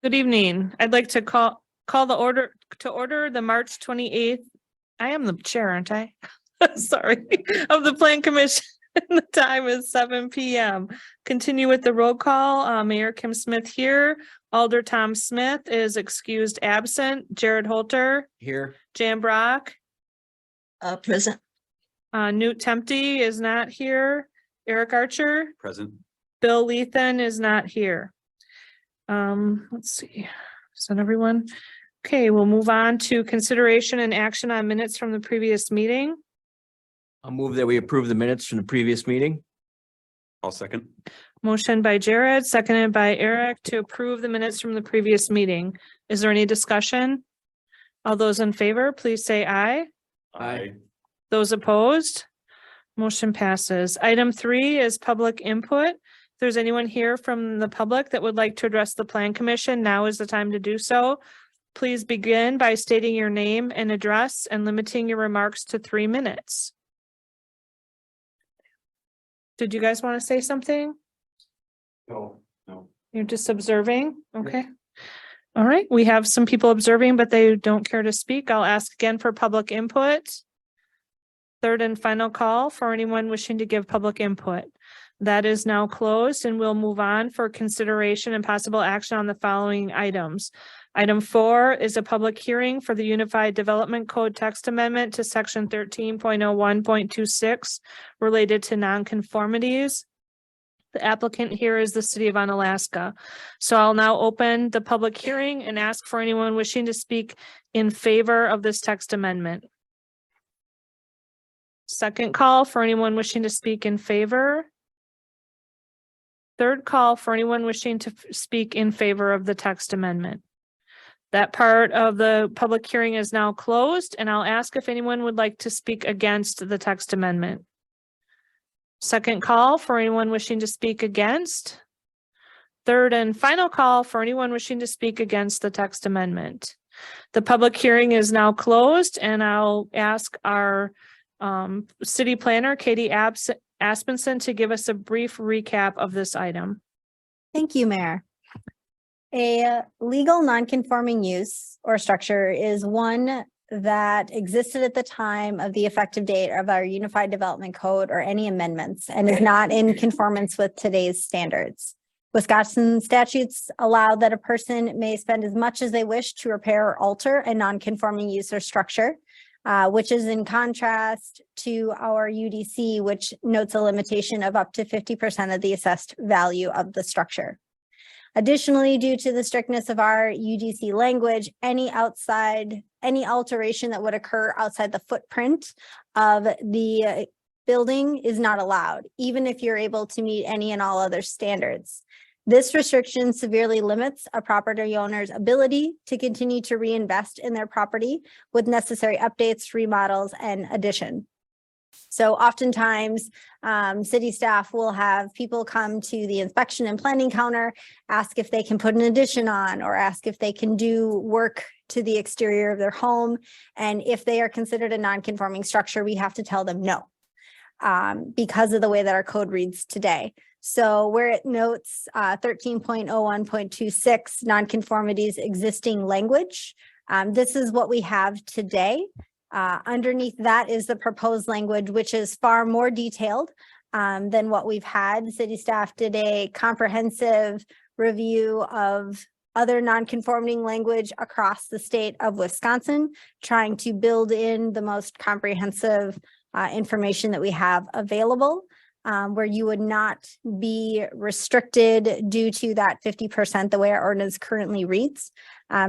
Good evening. I'd like to call the order the March 28th. I am the chair, aren't I? Sorry, of the Plan Commission. The time is 7 p.m. Continue with the roll call. Mayor Kim Smith here. Alder Tom Smith is excused absent. Jared Holter. Here. Jan Brock. Present. Newt Tempty is not here. Eric Archer. Present. Bill Lethan is not here. Let's see. Is that everyone? Okay, we'll move on to consideration and action on minutes from the previous meeting. I'll move that we approve the minutes from the previous meeting. I'll second. Motion by Jared, seconded by Eric to approve the minutes from the previous meeting. Is there any discussion? All those in favor, please say aye. Aye. Those opposed? Motion passes. Item 3 is public input. If there's anyone here from the public that would like to address the Plan Commission, now is the time to do so. Please begin by stating your name and address and limiting your remarks to 3 minutes. Did you guys want to say something? No. You're just observing? Okay. All right, we have some people observing, but they don't care to speak. I'll ask again for public input. Third and final call for anyone wishing to give public input. That is now closed, and we'll move on for consideration and possible action on the following items. Item 4 is a public hearing for the Unified Development Code text amendment to section 13.01.26 related to nonconformities. The applicant here is the city of Onalaska. So I'll now open the public hearing and ask for anyone wishing to speak in favor of this text amendment. Second call for anyone wishing to speak in favor. Third call for anyone wishing to speak in favor of the text amendment. That part of the public hearing is now closed, and I'll ask if anyone would like to speak against the text amendment. Second call for anyone wishing to speak against. Third and final call for anyone wishing to speak against the text amendment. The public hearing is now closed, and I'll ask our city planner, Katie Aspenson, to give us a brief recap of this item. Thank you, Mayor. A legal non-conforming use or structure is one that existed at the time of the effective date of our Unified Development Code or any amendments and is not in conformance with today's standards. Wisconsin statutes allow that a person may spend as much as they wish to repair or alter a non-conforming use or structure, which is in contrast to our UDC, which notes a limitation of up to 50% of the assessed value of the structure. Additionally, due to the strictness of our UDC language, any alteration that would occur outside the footprint of the building is not allowed, even if you're able to meet any and all other standards. This restriction severely limits a property owner's ability to continue to reinvest in their property with necessary updates, remodels, and addition. So oftentimes, city staff will have people come to the inspection and planning counter, ask if they can put an addition on or ask if they can do work to the exterior of their home. And if they are considered a non-conforming structure, we have to tell them no, because of the way that our code reads today. So where it notes 13.01.26 nonconformities existing language, this is what we have today. Underneath that is the proposed language, which is far more detailed than what we've had. City staff did a comprehensive review of other non-conforming language across the state of Wisconsin, trying to build in the most comprehensive information that we have available, where you would not be restricted due to that 50% the way our ordinance currently reads.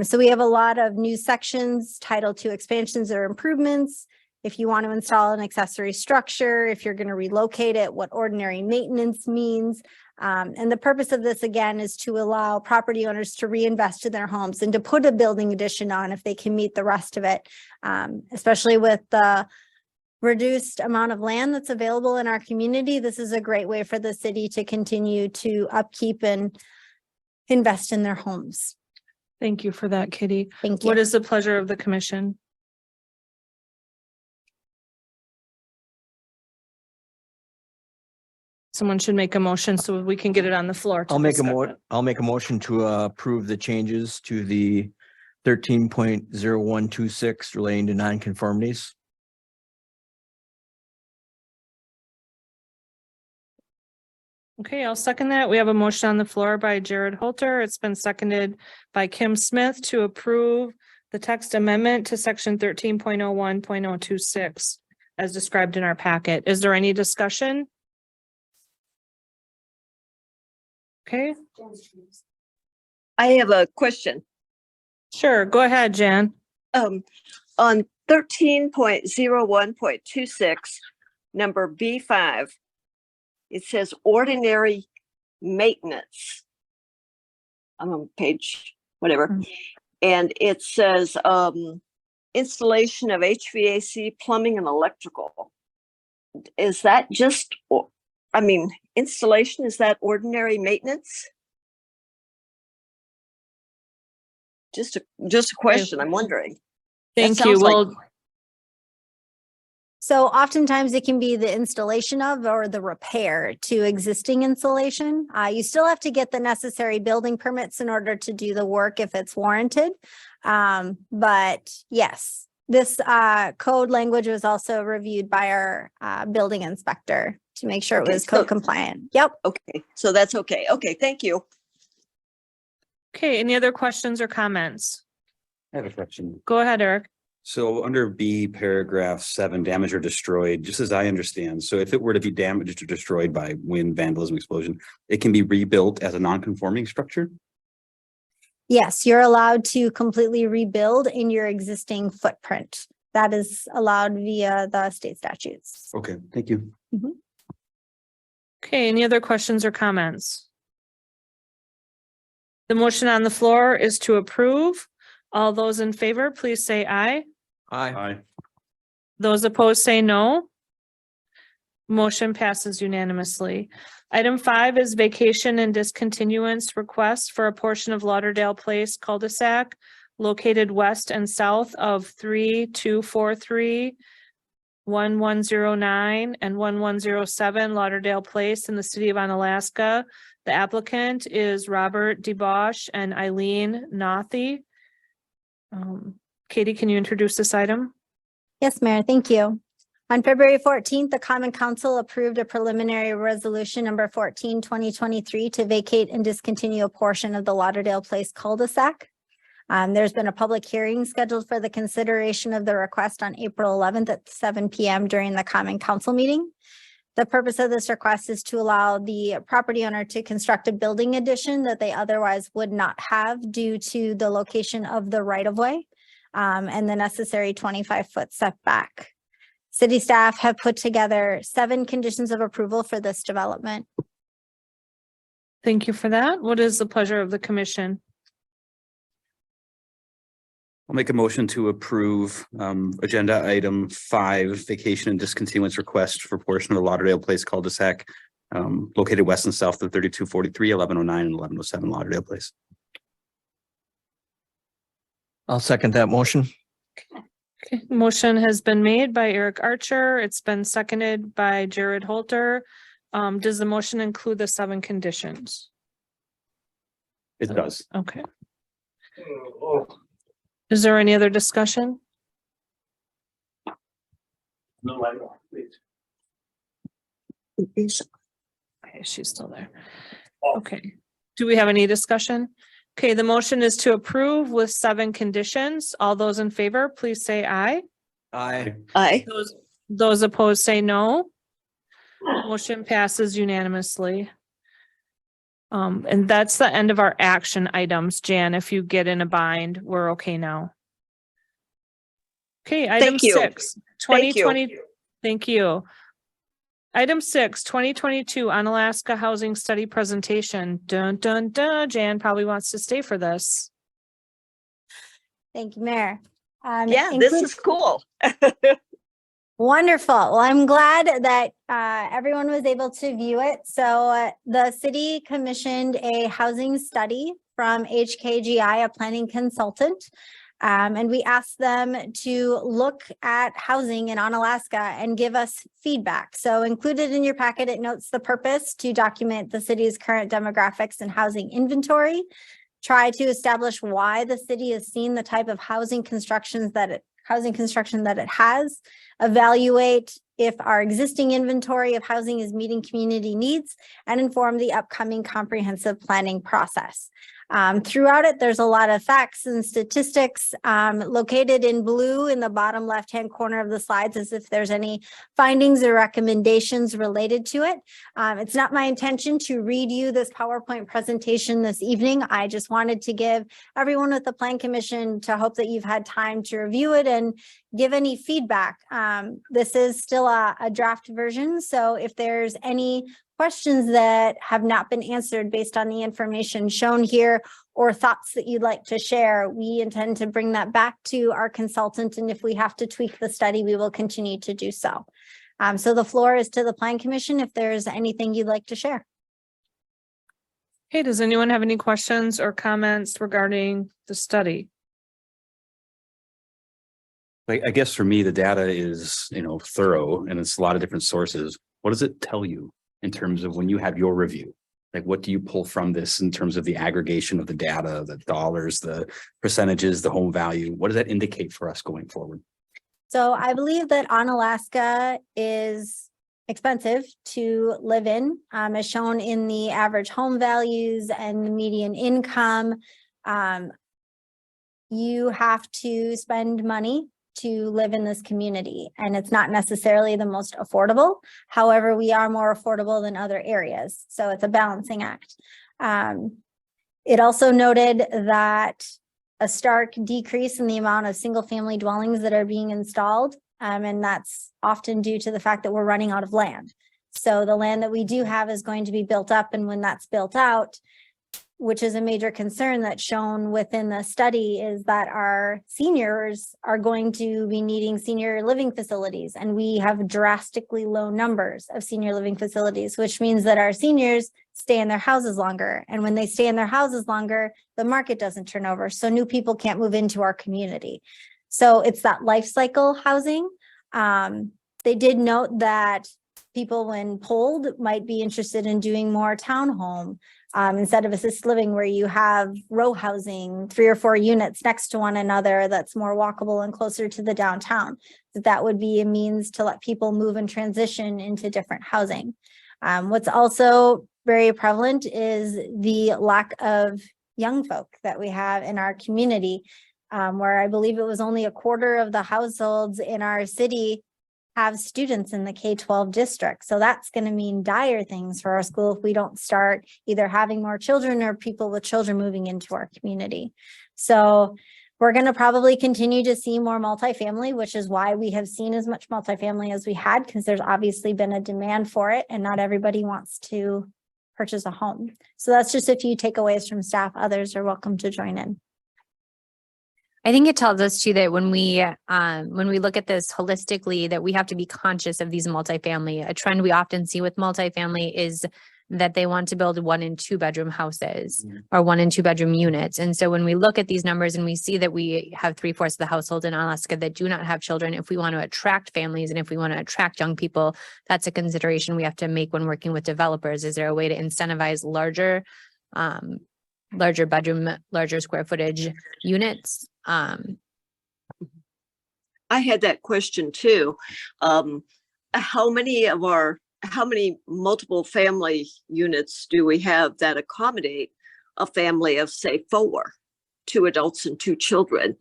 So we have a lot of new sections titled to expansions or improvements. If you want to install an accessory structure, if you're going to relocate it, what ordinary maintenance means. And the purpose of this, again, is to allow property owners to reinvest in their homes and to put a building addition on if they can meet the rest of it, especially with the reduced amount of land that's available in our community. This is a great way for the city to continue to upkeep and invest in their homes. Thank you for that, Kitty. Thank you. What is the pleasure of the commission? Someone should make a motion so we can get it on the floor. to I'll make a discuss it. I'll make a motion to approve the changes to the 13.0126 relating to nonconformities. Okay, I'll second that. We have a motion on the floor by Jared Holter. It's been seconded by Kim Smith to approve the text amendment to section 13.01.026 as described in our packet. Is there any discussion? Okay, I have a question. sure. Go ahead, Jan. On 13.01.26, number B5, it says ordinary maintenance. I'm on page, whatever. Mhm. And it says, installation of HVAC, plumbing and electrical. Is that just, installation, is that ordinary maintenance? Just a question, I'm wondering. Thank you. sounds like- Well, So oftentimes it can be the installation of or the repair to existing insulation. You still have to get the necessary building permits in order to do the work if it's warranted. But yes, this code language was also reviewed by our building inspector to make sure it Okay, was so- code compliant. Yep. Okay, so that's okay. Okay, thank you. okay, any other questions or comments? I have a question. Go ahead, Eric. So under B, paragraph 7, damage or destroyed, just as I understand, so if it were to be damaged or destroyed by wind, vandalism, explosion, it can be rebuilt as a non-conforming structure? Yes, you're allowed to completely rebuild in your existing footprint. That is allowed via the state statutes. Okay, thank you. Okay, any other questions or comments? The motion on the floor is to approve. All those in favor, please say aye. Aye. Those opposed say no. Motion passes unanimously. Item 5 is vacation and discontinuance request for a portion of Lauderdale Place cul-de-sac located west and south of 3243, 1109 and 1107 Lauderdale Place in the city of Onalaska. The applicant is Robert DeBosch and Eileen Nothy. Katie, can you introduce this item? Yes, Mayor, thank you. On February 14th, the Common Council approved a preliminary resolution number 14, 2023 to vacate and discontinue a portion of the Lauderdale Place cul-de-sac. There's been a public hearing scheduled for the consideration of the request on April 11th at 7 p.m. during the Common Council meeting. The purpose of this request is to allow the property owner to construct a building addition that they otherwise would not have due to the location of the right-of-way and the necessary 25-foot setback. City staff have put together 7 conditions of approval for this development. Thank you for that. What is the pleasure of the commission? I'll make a motion to approve agenda item 5, vacation and discontinuance request for portion of the Lauderdale Place cul-de-sac located west and south of 3243, 1109 and 1107 Lauderdale Place. I'll second that motion. Okay, motion has been made by Eric Archer. It's been seconded by Jared Holter. Does the motion include the 7 conditions? It does. Okay. Is there any other discussion? No, I don't, please. Okay, she's still there. Okay. Do we have any discussion? Okay, the motion is to approve with 7 conditions. All those in favor, please say aye. Aye. Aye. Those opposed say no. Motion passes unanimously. And that's the end of our action items. Jan, if you get in a bind, we're okay now. Okay, item Thank you. 6, Thank you. 2020. Thank you. Item 6, 2022 Onalaska Housing Study Presentation. Dun, dun, dun. Jan probably wants to stay for this. Thank you, Mayor. Yeah, this is cool. Wonderful. Well, I'm glad that everyone was able to view it. So the city commissioned a housing study from HKGI, a planning consultant. And we asked them to look at housing in Onalaska and give us feedback. So included in your packet, it notes the purpose to document the city's current demographics and housing inventory. Try to establish why the city has seen the type of housing construction that it has. Evaluate if our existing inventory of housing is meeting community needs, and inform the upcoming comprehensive planning process. Throughout it, there's a lot of facts and statistics located in blue in the bottom left-hand corner of the slides, as if there's any findings or recommendations related to it. It's not my intention to read you this PowerPoint presentation this evening. I just wanted to give everyone with the Plan Commission to hope that you've had time to review it and give any feedback. This is still a draft version, so if there's any questions that have not been answered based on the information shown here or thoughts that you'd like to share, we intend to bring that back to our consultant. And if we have to tweak the study, we will continue to do so. So the floor is to the Plan Commission if there's anything you'd like to share. Hey, does anyone have any questions or comments regarding the study? I guess for me, the data is, thorough and it's a lot of different sources. What does it tell you in terms of when you have your review? Like, what do you pull from this in terms of the aggregation of the data, the dollars, the percentages, the home value? What does that indicate for us going forward? So I believe that Onalaska is expensive to live in, as shown in the average home values and the median income. You have to spend money to live in this community, and it's not necessarily the most affordable. However, we are more affordable than other areas, so it's a balancing act. It also noted that a stark decrease in the amount of single-family dwellings that are being installed, and that's often due to the fact that we're running out of land. So the land that we do have is going to be built up, and when that's built out, which is a major concern that's shown within the study, is that our seniors are going to be needing senior living facilities. And we have drastically low numbers of senior living facilities, which means that our seniors stay in their houses longer. And when they stay in their houses longer, the market doesn't turn over. So new people can't move into our community. So it's that life cycle housing. They did note that people, when polled, might be interested in doing more townhome instead of assisted living, where you have row housing, 3 or 4 units next to one another that's more walkable and closer to the downtown. That would be a means to let people move and transition into different housing. What's also very prevalent is the lack of young folk that we have in our community, where I believe it was only 1/4 of the households in our city have students in the K-12 district. So that's going to mean dire things for our school if we don't start either having more children or people with children moving into our community. So we're going to probably continue to see more multifamily, which is why we have seen as much multifamily as we had, because there's obviously been a demand for it and not everybody wants to purchase a home. So that's just a few takeaways from staff. Others are welcome to join in. I think it tells us too that when we look at this holistically, that we have to be conscious of these multifamily. A trend we often see with multifamily is that they want to build 1 and 2 bedroom houses or 1 and 2 bedroom units. And so when we look at these numbers and we see that we have 3/4 of the households in Alaska that do not have children, if we want to attract families and if we want to attract young people, that's a consideration we have to make when working with developers. Is there a way to incentivize larger bedroom, larger square footage units? I had that question too. How many multiple family units do we have that accommodate a family of, say, 4, 2 adults and 2 children?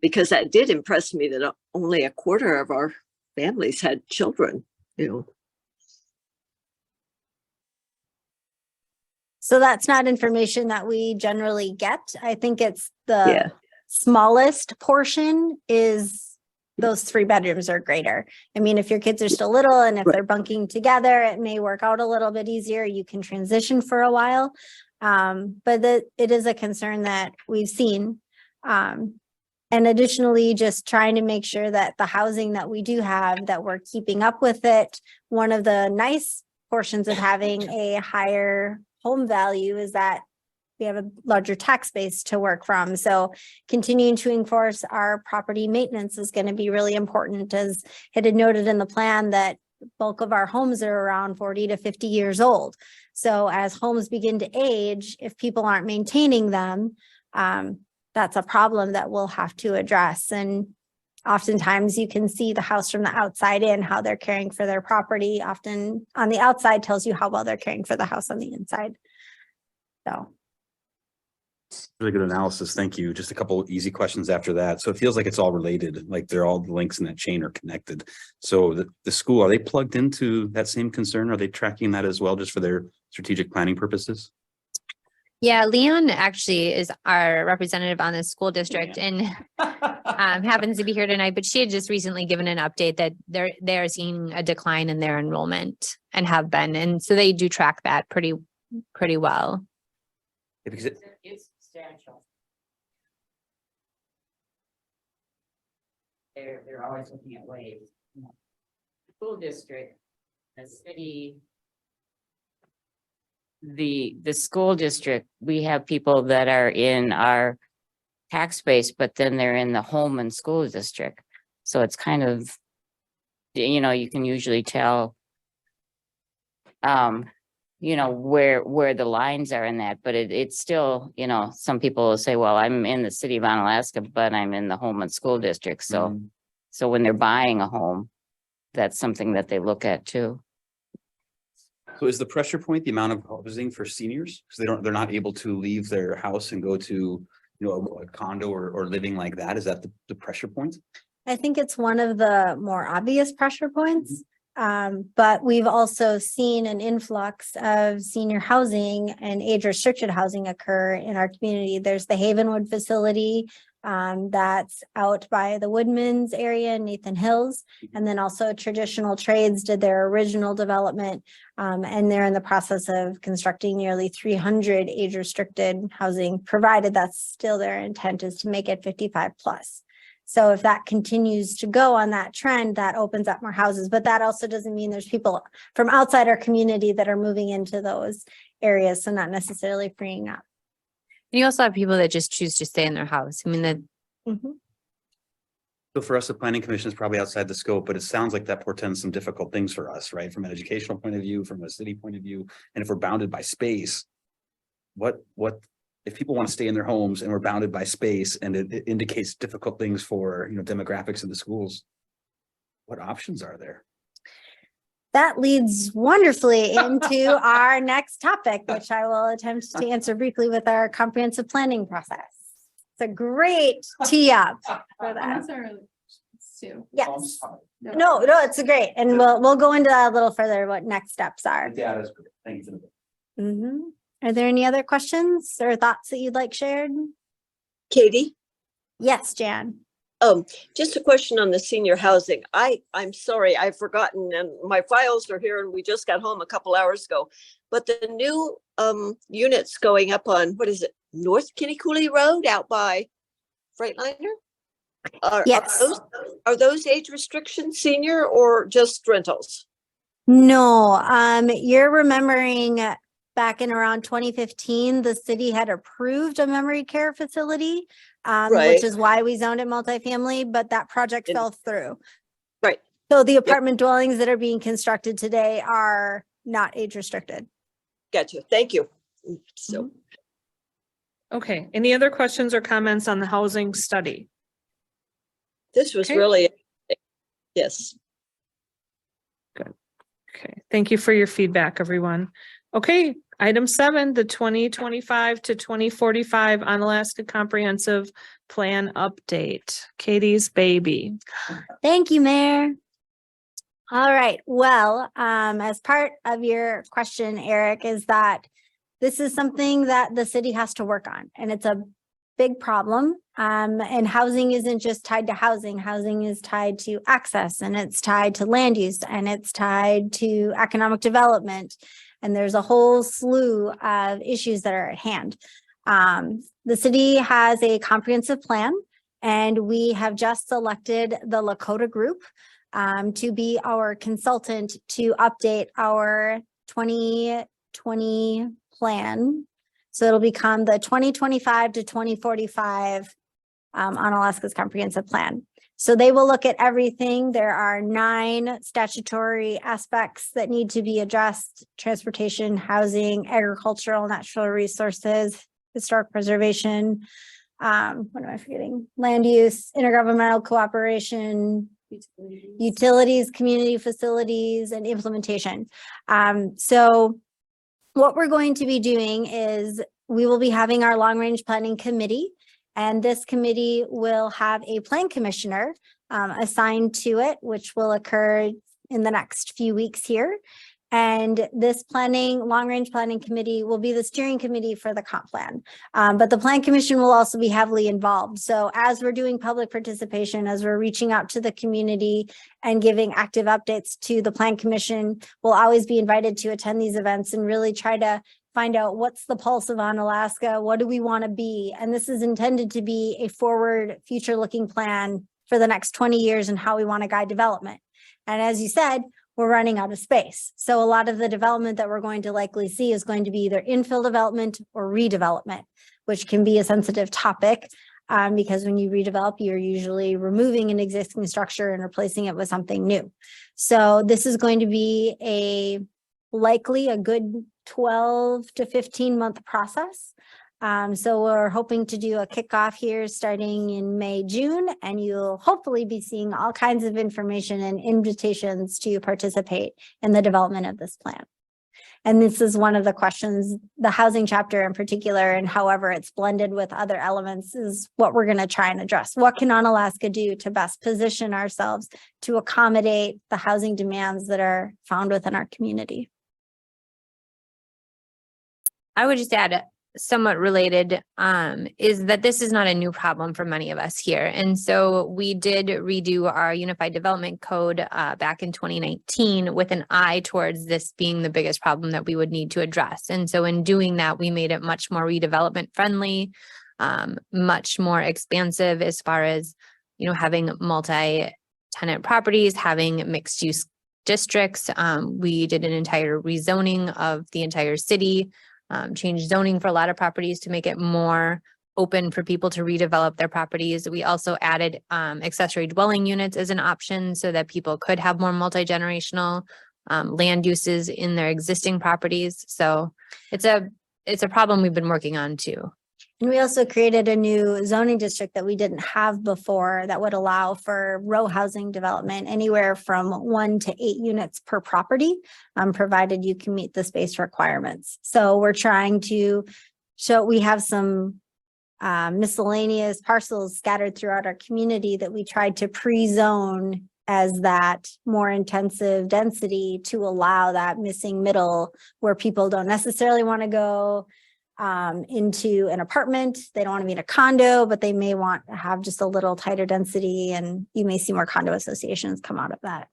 Because that did impress me that only 1/4 of our families had children, So that's not information that we generally get. I think it's the smallest portion is those 3 bedrooms or greater. I mean, if your kids are still little and if they're bunking together, it may work out a little bit easier. You can transition for a while. But it is a concern that we've seen. And additionally, just trying to make sure that the housing that we do have, that we're keeping up with it. One of the nice portions of having a higher home value is that we have a larger tax base to work from. So continuing to enforce our property maintenance is going to be really important, as it had noted in the plan that bulk of our homes are around 40 to 50 years old. So as homes begin to age, if people aren't maintaining them, that's a problem that we'll have to address. And oftentimes you can see the house from the outside in, how they're caring for their property. Often on the outside tells you how well they're caring for the house on the inside. So. Really good analysis. Thank you. Just a couple easy questions after that. So it feels like it's all related, like they're all the links in that chain are connected. So the school, are they plugged into that same concern? Are they tracking that as well, just for their strategic planning purposes? Yeah, Leon actually is our representative on the school district and happens to be here tonight, but she had just recently given an update that they're seeing a decline in their enrollment and have been. And so they do track that pretty well. Because It's substantial. They're always looking at ways. School district, the city. The school district, we have people that are in our tax base, but then they're in the home and school district. So it's kind of, you know, you can usually tell where the lines are in that, but it's still, you know, some people will say, well, I'm in the city of Onalaska, but I'm in the home and school district. So, so when they're buying a home, that's something that they look at too. So is the pressure point the amount of housing for seniors? Because they're not able to leave their house and go to, you know, a condo or living like that. Is that the pressure point? I think it's one of the more obvious pressure points. But we've also seen an influx of senior housing and age restricted housing occur in our community. There's the Havenwood facility that's out by the Woodman's area, Nathan Hills, and then also Traditional Trades did their original development, and they're in the process of constructing nearly 300 age restricted housing, provided that's still their intent is to make it 55 plus. So if that continues to go on that trend, that opens up more houses, but that also doesn't mean there's people from outside our community that are moving into those areas. So not necessarily freeing up. And you also have people that just choose to stay in their house. I mean, that So for us, the planning commission is probably outside the scope, but it sounds like that portends some difficult things for us, right? From an educational point of view, from a city point of view, and if we're bounded by space, what if people want to stay in their homes and we're bounded by space and it indicates difficult things for, you know, demographics in the schools, what options are there? That leads wonderfully into our next topic, which I will attempt to answer briefly with our comprehensive planning process. It's a great tee up for that. Yes. No, it's great. And we'll go into that a little further, what next steps are. Yeah, that's great. Thank you. Mhm. Are there any other questions or thoughts that you'd like shared? Katie, Yes, Jan. just a question on the senior housing. I'm sorry, I've forgotten, and my files are here and we just got home a couple hours ago. But the new units going up on, what is it, North Kinnicoolie Road out by Freightliner? Yes. Are those age restrictions senior or just rentals? No, you're remembering back in around 2015, the city had approved a memory care facility, Right. which is why we zoned it multifamily, but that project And- fell through. Right. So the apartment dwellings that are being constructed today are not age restricted. Gotcha. Thank you. So, Okay, any other questions or comments on the housing study? this was Okay. really, yes. Okay, thank you for your feedback, everyone. Okay, item 7, the 2025 to 2045 Onalaska Comprehensive Plan Update. Katie's baby. Thank you, Mayor. All right, well, as part of your question, Eric, is that this is something that the city has to work on, and it's a big problem. And housing isn't just tied to housing. Housing is tied to access, and it's tied to land use, and it's tied to economic development. And there's a whole slew of issues that are at hand. The city has a comprehensive plan, and we have just selected the Lakota Group to be our consultant to update our 2020 plan. So it'll become the 2025 to 2045 Onalaska's comprehensive plan. So they will look at everything. There are 9 statutory aspects that need to be addressed: transportation, housing, agricultural, natural resources, historic preservation. What am I forgetting? Land use, intergovernmental cooperation, utilities, community facilities, and implementation. So what we're going to be doing is we will be having our long-range planning committee, and this committee will have a plan commissioner assigned to it, which will occur in the next few weeks here. And this long-range planning committee will be the steering committee for the comp plan. But the plan commission will also be heavily involved. So as we're doing public participation, as we're reaching out to the community and giving active updates to the plan commission, we'll always be invited to attend these events and really try to find out what's the pulse of Onalaska, what do we want to be? And this is intended to be a forward, future-looking plan for the next 20 years and how we want to guide development. And as you said, we're running out of space. So a lot of the development that we're going to likely see is going to be either infill development or redevelopment, which can be a sensitive topic because when you redevelop, you're usually removing an existing structure and replacing it with something new. So this is going to be likely a good 12 to 15 month process. So we're hoping to do a kickoff here starting in May, June, and you'll hopefully be seeing all kinds of information and invitations to participate in the development of this plan. And this is one of the questions, the housing chapter in particular, and however it's blended with other elements is what we're going to try and address. What can Onalaska do to best position ourselves to accommodate the housing demands that are found within our community? I would just add, somewhat related, is that this is not a new problem for many of us here. And so we did redo our Unified Development Code back in 2019 with an eye towards this being the biggest problem that we would need to address. And so in doing that, we made it much more redevelopment friendly, much more expansive as far as, having multi-tenant properties, having mixed use districts. We did an entire rezoning of the entire city. Changed zoning for a lot of properties to make it more open for people to redevelop their properties. We also added accessory dwelling units as an option so that people could have more multi-generational land uses in their existing properties. So it's a problem we've been working on too. And we also created a new zoning district that we didn't have before that would allow for row housing development anywhere from 1 to 8 units per property, provided you can meet the space requirements. So we're trying to show we have some miscellaneous parcels scattered throughout our community that we tried to pre-zone as that more intensive density to allow that missing middle where people don't necessarily want to go into an apartment. They don't want to be in a condo, but they may want to have just a little tighter density, and you may see more condo associations come out of that.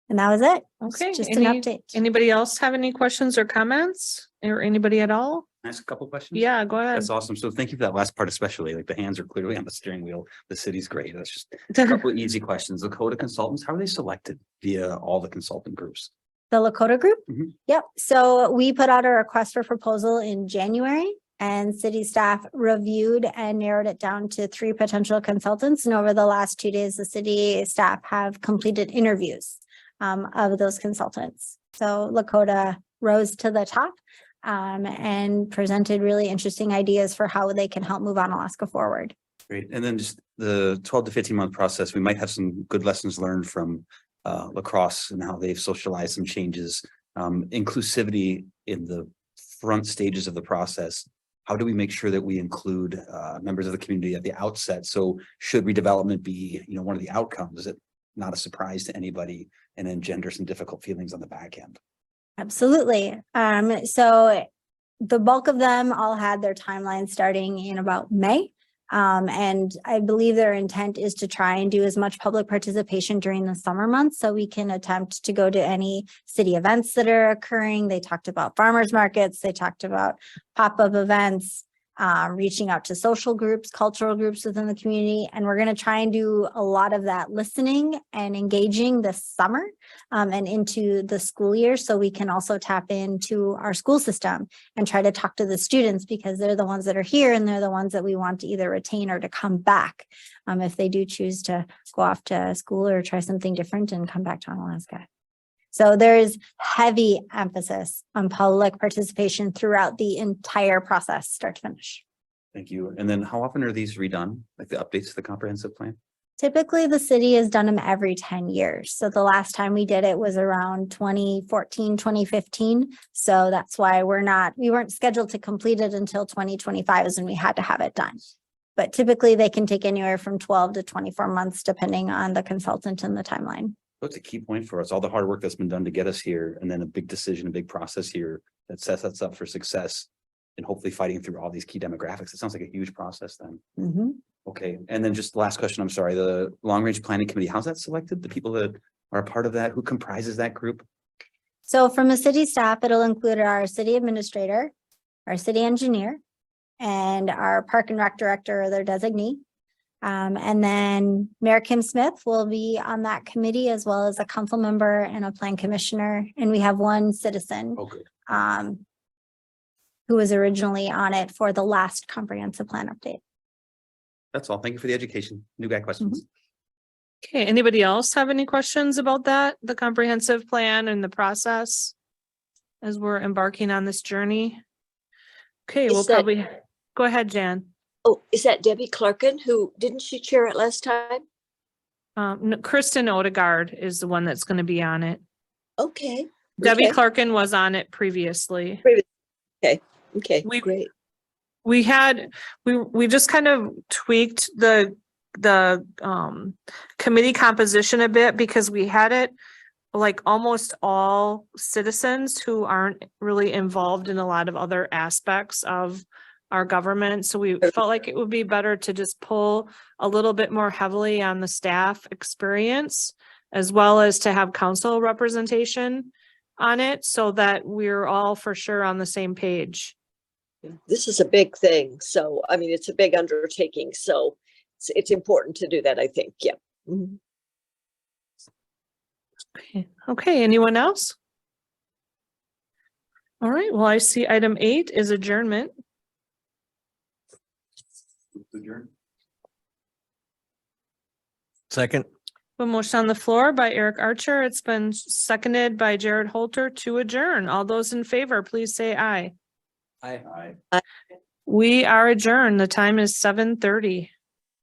And that was it. Okay, Just an update. Anybody else have any questions or comments, or anybody at all? Ask a couple questions? Yeah, go ahead. That's awesome. So thank you for that last part, especially like the hands are clearly on the steering wheel. The city's great. That's just a couple of easy questions. Lakota consultants, how are they selected via all the consultant groups? The Lakota group? Mhm. Yep. So we put out a request for proposal in January, and city staff reviewed and narrowed it down to 3 potential consultants. And over the last 2 days, the city staff have completed interviews of those consultants. So Lakota rose to the top and presented really interesting ideas for how they can help move Onalaska forward. Great. And then just the 12 to 15 month process, we might have some good lessons learned from La Crosse and how they've socialized some changes, inclusivity in the front stages of the process. How do we make sure that we include members of the community at the outset? So should redevelopment be, one of the outcomes, is it not a surprise to anybody and engender some difficult feelings on the back end? Absolutely. So the bulk of them all had their timeline starting in about May. And I believe their intent is to try and do as much public participation during the summer months so we can attempt to go to any city events that are occurring. They talked about farmers markets. They talked about pop-up events. reaching out to social groups, cultural groups within the community. And we're going to try and do a lot of that listening and engaging this summer and into the school year. So we can also tap into our school system and try to talk to the students because they're the ones that are here and they're the ones that we want to either retain or to come back if they do choose to go off to school or try something different and come back to Onalaska. So there is heavy emphasis on public participation throughout the entire process, start to finish. Thank you. And then how often are these redone, like the updates to the comprehensive plan? Typically, the city has done them every 10 years. So the last time we did it was around 2014, 2015. So that's why we weren't scheduled to complete it until 2025 is when we had to have it done. But typically they can take anywhere from 12 to 24 months, depending on the consultant and the timeline. That's a key point for us, all the hard work that's been done to get us here, and then a big decision, a big process here that sets us up for success and hopefully fighting through all these key demographics. It sounds like a huge process then. Mhm. Okay, and then just the last question, I'm sorry, the Long Range Planning Committee, how's that selected? The people that are a part of that, who comprises that group? So from the city staff, it'll include our city administrator, our city engineer, and our park and rec director or their designee. And then Mayor Kim Smith will be on that committee as well as a council member and a plan commissioner. And we have one citizen Oh, good. who was originally on it for the last comprehensive plan update. That's all. Thank you for the education. New guy questions. Okay, anybody else have any questions about that, the comprehensive plan and the process as we're embarking on this journey? Okay, we'll Is that- probably, go ahead, Jan. Oh, is that Debbie Clarkin didn't she chair it last time? No, Kristen Odegaard is the one that's going to be on it. Okay. Debbie Okay. Clarkin was on it previously. Okay, We- great. We just kind of tweaked the committee composition a bit because we had it like almost all citizens who aren't really involved in a lot of other aspects of our government. So we felt like it would be better to just pull a little bit more heavily on the staff experience as well as to have council representation on it so that we're all for sure on the same page. This is a big thing. So, I mean, it's a big undertaking. So it's important to do that, I think. Yeah. Mhm. Okay, anyone else? All right, well, I see item 8 is adjournment. Second. A motion on the floor by Eric Archer. It's been seconded by Jared Holter to adjourn. All those in favor, please say aye. Aye. We are adjourned. The time is 7:30.